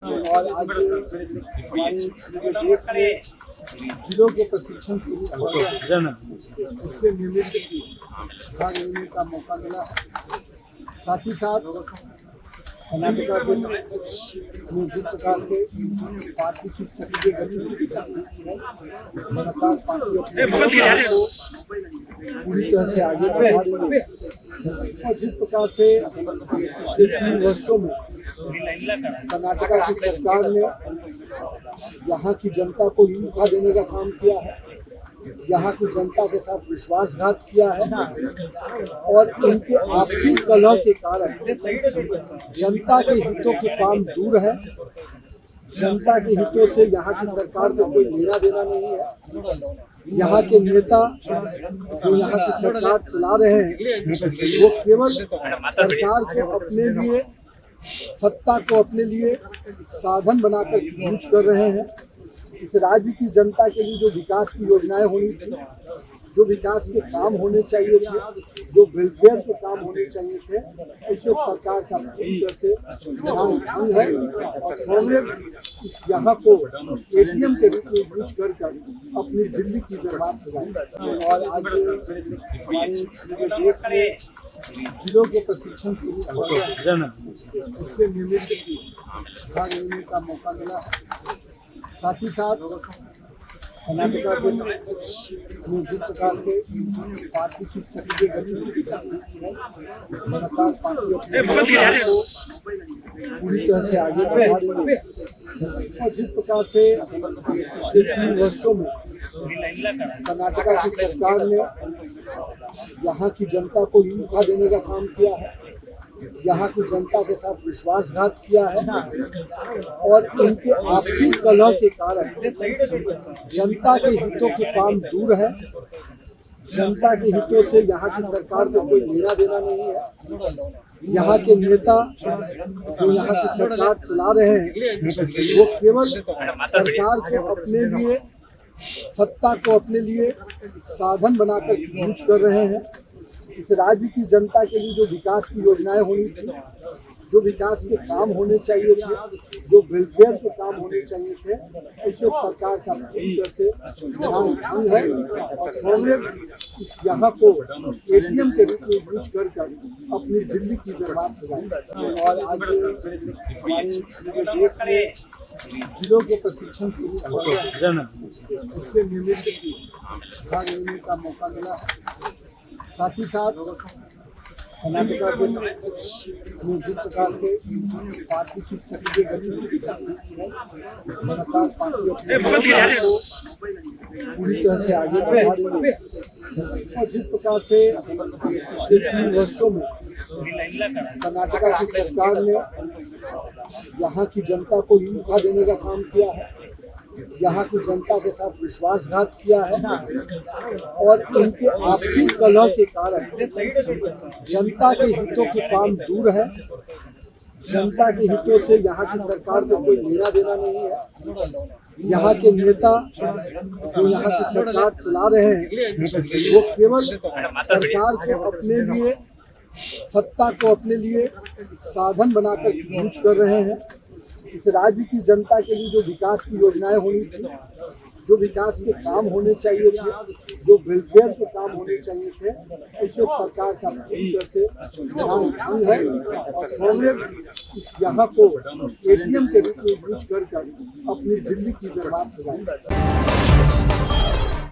और आज हमारे देश में जिलों के प्रशिक्षण शुरू हो गया है, उसके निमित्त भाग लेने का मौका मिला है। साथ ही साथ कर्नाटका के में जिस प्रकार से पार्टी की सक्रिय गतिविधि लगातार पार्टी अपने को पूरी तरह से आगे बढ़ा रही है और जिस प्रकार से पिछले 3 वर्षों में कर्नाटका की सरकार ने यहाँ की जनता को धोखा देने का काम किया है, यहाँ की जनता के साथ विश्वासघात किया है और उनके आपसी कलह के कारण जनता के हितों के काम दूर है। जनता के हितों से यहाँ की सरकार को कोई लेना देना नहीं है। यहाँ के नेता जो यहाँ की सरकार चला रहे हैं वो केवल सरकार को अपने लिए, सत्ता को अपने लिए साधन बनाकर यूज कर रहे हैं। इस राज्य की जनता के लिए जो विकास की योजनाएं होनी थी, जो विकास के काम होने चाहिए थे, जो वेलफेयर के काम होने चाहिए थे, इसमें सरकार का पूरी तरह से ध्यान नहीं है और कांग्रेस इस यहाँ को एटीएम के रूप में यूज कर अपनी दिल्ली की दरबार सजाई। और आज हमारे देश में जिलों के प्रशिक्षण शुरू हो गया है, उसके निमित्त भाग लेने का मौका मिला है। साथ ही साथ कर्नाटका के में जिस प्रकार से पार्टी की सक्रिय गतिविधि लगातार पार्टी अपने को पूरी तरह से आगे बढ़ा रही है और जिस प्रकार से पिछले 3 वर्षों में कर्नाटका की सरकार ने यहाँ की जनता को धोखा देने का काम किया है, यहाँ की जनता के साथ विश्वासघात किया है और उनके आपसी कलह के कारण जनता के हितों के काम दूर है। जनता के हितों से यहाँ की सरकार को कोई लेना देना नहीं है। यहाँ के नेता जो यहाँ की सरकार चला रहे हैं वो केवल सरकार को अपने लिए, सत्ता को अपने लिए साधन बनाकर यूज कर रहे हैं। इस राज्य की जनता के लिए जो विकास की योजनाएं होनी थी, जो विकास के काम होने चाहिए थे, जो वेलफेयर के काम होने चाहिए थे, इसमें सरकार का पूरी तरह से ध्यान नहीं है और कांग्रेस इस यहाँ को एटीएम के रूप में यूज कर अपनी दिल्ली की दरबार सजाई। और आज हमारे देश में जिलों के प्रशिक्षण शुरू हो गया है, उसके निमित्त भाग लेने का मौका मिला है। साथ ही साथ कर्नाटका के में जिस प्रकार से पार्टी की सक्रिय गतिविधि लगातार पार्टी अपने को पूरी तरह से आगे बढ़ा रही है और जिस प्रकार से पिछले 3 वर्षों में कर्नाटका की सरकार ने यहाँ की जनता को धोखा देने का काम किया है, यहाँ की जनता के साथ विश्वासघात किया है और उनके आपसी कलह के कारण जनता के हितों के काम दूर है। जनता के हितों से यहाँ की सरकार को कोई लेना देना नहीं है। यहाँ के नेता जो यहाँ की सरकार चला रहे हैं वो केवल सरकार को अपने लिए, सत्ता को अपने लिए साधन बनाकर यूज कर रहे हैं। इस राज्य की जनता के लिए जो विकास की योजनाएं होनी थी, जो विकास के काम होने चाहिए थे, जो वेलफेयर के काम होने चाहिए थे, इसमें सरकार का पूरी तरह से ध्यान नहीं है और कांग्रेस इस यहाँ को एटीएम के रूप में यूज कर अपनी दिल्ली की दरबार सजाई।